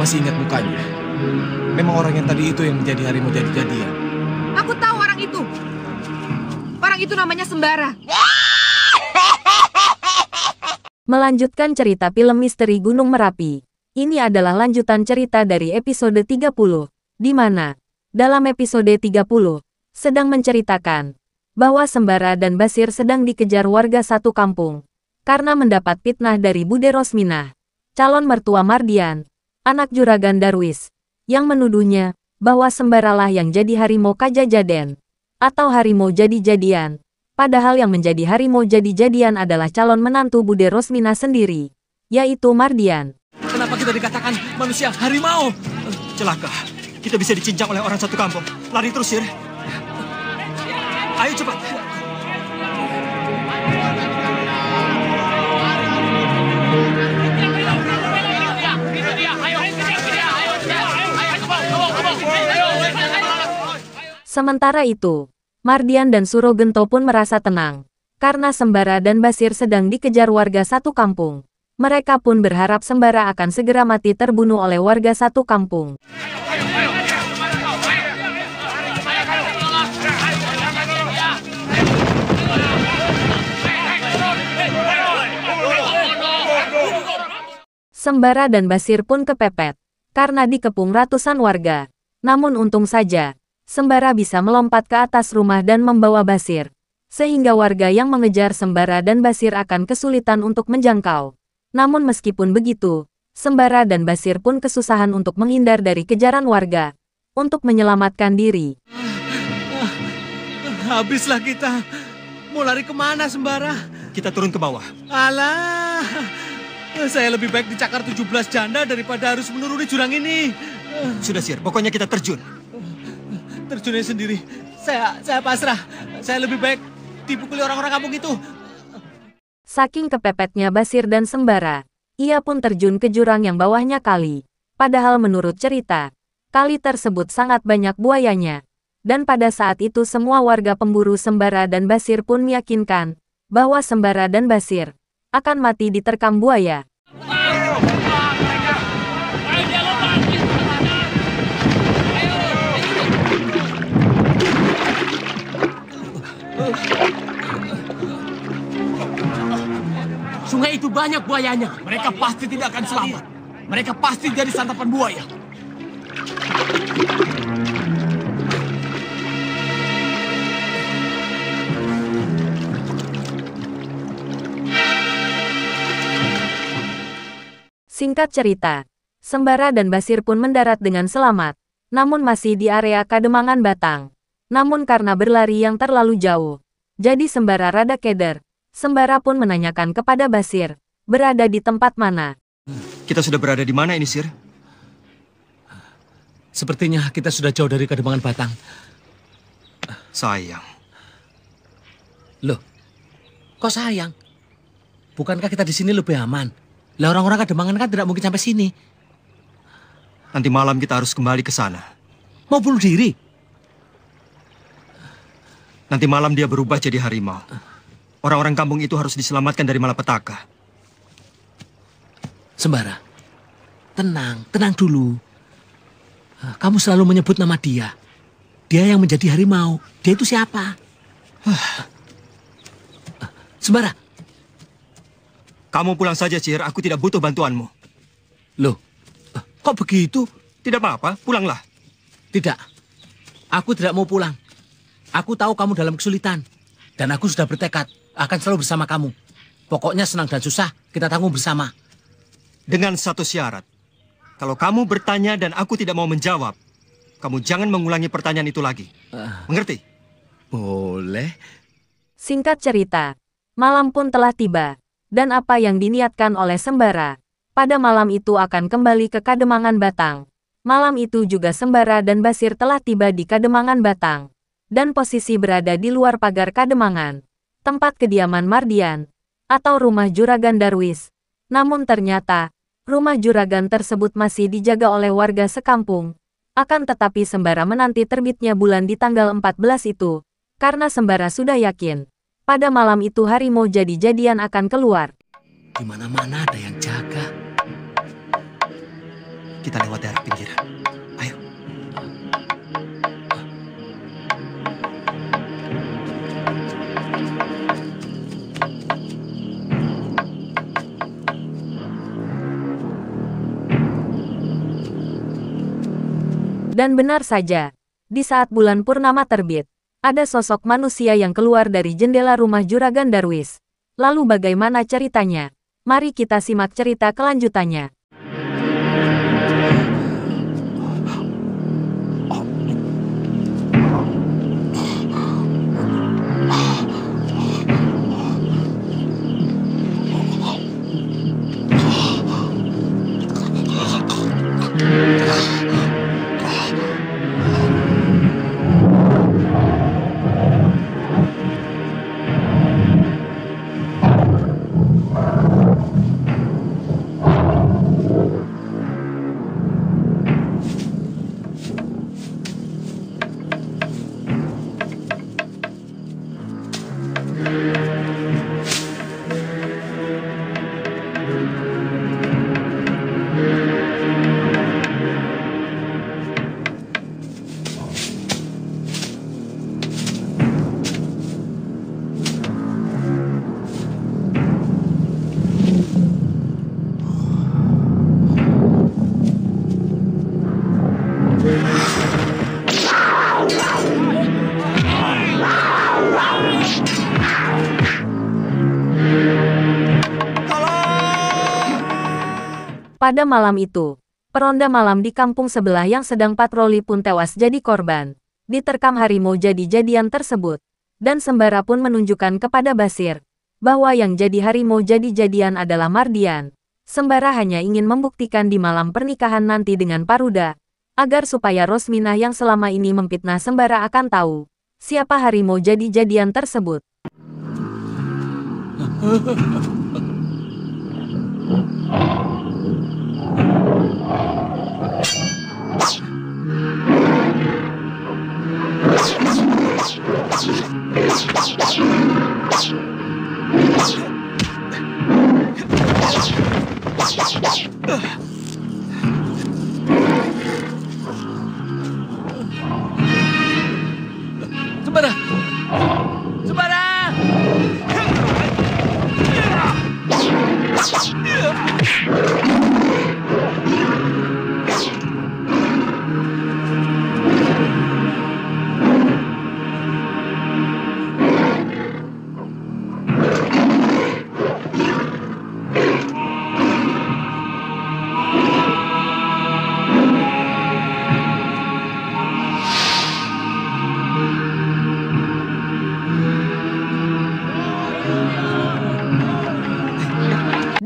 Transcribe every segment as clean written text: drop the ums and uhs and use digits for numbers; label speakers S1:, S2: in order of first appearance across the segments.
S1: masih ingat mukanya. Memang orang yang tadi itu yang menjadi harimau jadi-jadian.
S2: Aku tahu orang itu. Orang itu namanya Sembara.
S3: Melanjutkan cerita film misteri Gunung Merapi. Ini adalah lanjutan cerita dari episode 30, di mana, dalam episode 30, sedang menceritakan bahwa Sembara dan Basir sedang dikejar warga satu kampung karena mendapat fitnah dari Bude Rosminah, calon mertua Mardian, anak Juragan Darwis, yang menuduhnya bahwa Sembaralah yang jadi harimau Kajajaden, atau harimau jadi-jadian, padahal yang menjadi harimau jadi-jadian adalah calon menantu Bude Rosminah sendiri, yaitu Mardian.
S1: Kenapa kita dikatakan manusia harimau?
S4: Celaka. Kita bisa dicincang oleh orang satu kampung. Lari terus, Sir. Ayo cepat.
S3: Sementara itu, Mardian dan Surogento pun merasa tenang, karena Sembara dan Basir sedang dikejar warga satu kampung. Mereka pun berharap Sembara akan segera mati terbunuh oleh warga satu kampung. Sembara dan Basir pun kepepet, karena dikepung ratusan warga. Namun untung saja, Sembara bisa melompat ke atas rumah dan membawa Basir, sehingga warga yang mengejar Sembara dan Basir akan kesulitan untuk menjangkau. Namun meskipun begitu, Sembara dan Basir pun kesusahan untuk menghindar dari kejaran warga, untuk menyelamatkan diri.
S5: Habislah kita. Mau lari kemana, Sembara?
S4: Kita turun ke bawah.
S5: Alah, saya lebih baik dicakar 17 janda daripada harus menuruni jurang ini.
S4: Sudah, Sir. Pokoknya kita terjun.
S5: Terjunnya sendiri. Saya pasrah. Saya lebih baik dipukuli orang-orang kampung itu.
S3: Saking kepepetnya Basir dan Sembara, ia pun terjun ke jurang yang bawahnya kali. Padahal menurut cerita, kali tersebut sangat banyak buayanya. Dan pada saat itu semua warga pemburu Sembara dan Basir pun meyakinkan bahwa Sembara dan Basir akan mati diterkam buaya.
S1: Sungai itu banyak buayanya. Mereka pasti tidak akan selamat. Mereka pasti jadi santapan buaya.
S3: Singkat cerita, Sembara dan Basir pun mendarat dengan selamat, namun masih di area Kademangan Batang. Namun karena berlari yang terlalu jauh, jadi Sembara rada keder. Sembara pun menanyakan kepada Basir, berada di tempat mana.
S4: Kita sudah berada di mana ini, Sir?
S1: Sepertinya kita sudah jauh dari Kademangan Batang.
S4: Sayang.
S1: Loh, kok sayang? Bukankah kita di sini lebih aman? Lah orang-orang Kademangan kan tidak mungkin sampai sini.
S4: Nanti malam kita harus kembali ke sana.
S1: Mau bunuh diri?
S4: Nanti malam dia berubah jadi harimau. Orang-orang kampung itu harus diselamatkan dari malapetaka.
S1: Sembara, tenang dulu. Kamu selalu menyebut nama dia. Dia yang menjadi harimau. Dia itu siapa? Sembara.
S4: Kamu pulang saja, Sir. Aku tidak butuh bantuanmu.
S1: Loh, kok begitu?
S4: Tidak apa-apa, pulanglah.
S1: Tidak, aku tidak mau pulang. Aku tahu kamu dalam kesulitan. Dan aku sudah bertekad akan selalu bersama kamu. Pokoknya senang dan susah, kita tanggung bersama.
S4: Dengan satu syarat. Kalau kamu bertanya dan aku tidak mau menjawab, kamu jangan mengulangi pertanyaan itu lagi. Mengerti?
S1: Boleh.
S3: Singkat cerita, malam pun telah tiba, dan apa yang diniatkan oleh Sembara pada malam itu akan kembali ke Kademangan Batang. Malam itu juga Sembara dan Basir telah tiba di Kademangan Batang, dan posisi berada di luar pagar Kademangan, tempat kediaman Mardian, atau rumah Juragan Darwis. Namun ternyata, rumah Juragan tersebut masih dijaga oleh warga sekampung. Akan tetapi Sembara menanti terbitnya bulan di tanggal 14 itu, karena Sembara sudah yakin, pada malam itu harimau jadi-jadian akan keluar.
S1: Di mana-mana ada yang jaga.
S4: Kita lewat daerah pinggiran. Ayo.
S3: Dan benar saja, di saat bulan purnama terbit, ada sosok manusia yang keluar dari jendela rumah Juragan Darwis. Lalu bagaimana ceritanya? Mari kita simak cerita kelanjutannya. Pada malam itu, peronda malam di kampung sebelah yang sedang patroli pun tewas jadi korban. Diterkam harimau jadi-jadian tersebut. Dan Sembara pun menunjukkan kepada Basir bahwa yang jadi harimau jadi-jadian adalah Mardian. Sembara hanya ingin membuktikan di malam pernikahan nanti dengan Paruda, agar supaya Rosminah yang selama ini memfitnah Sembara akan tahu siapa harimau jadi-jadian tersebut.
S5: Sembara! Sembara!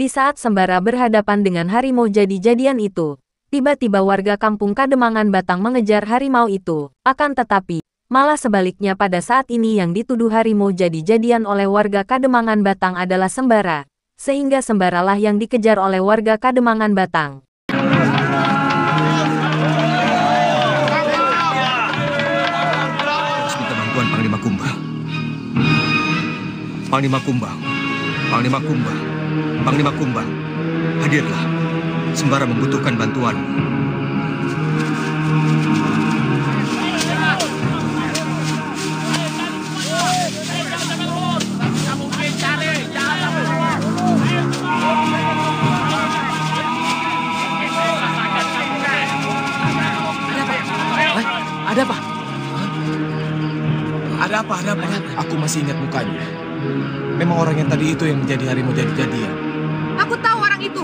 S3: Di saat Sembara berhadapan dengan harimau jadi-jadian itu, tiba-tiba warga kampung Kademangan Batang mengejar harimau itu. Akan tetapi, malah sebaliknya pada saat ini yang dituduh harimau jadi-jadian oleh warga Kademangan Batang adalah Sembara. Sehingga Sembaralah yang dikejar oleh warga Kademangan Batang.
S4: Harus minta bantuan Panglima Kumbang. Panglima Kumbang. Panglima Kumbang. Panglima Kumbang, hadirlah. Sembara membutuhkan bantuanmu.
S1: Ada apa?
S6: Ada apa? Aku masih ingat mukanya. Memang orang yang tadi itu yang menjadi harimau jadi-jadian.
S2: Aku tahu orang itu.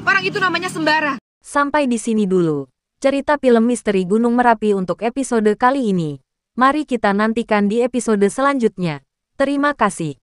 S2: Orang itu namanya Sembara.
S3: Sampai di sini dulu cerita film misteri Gunung Merapi untuk episode kali ini. Mari kita nantikan di episode selanjutnya. Terima kasih.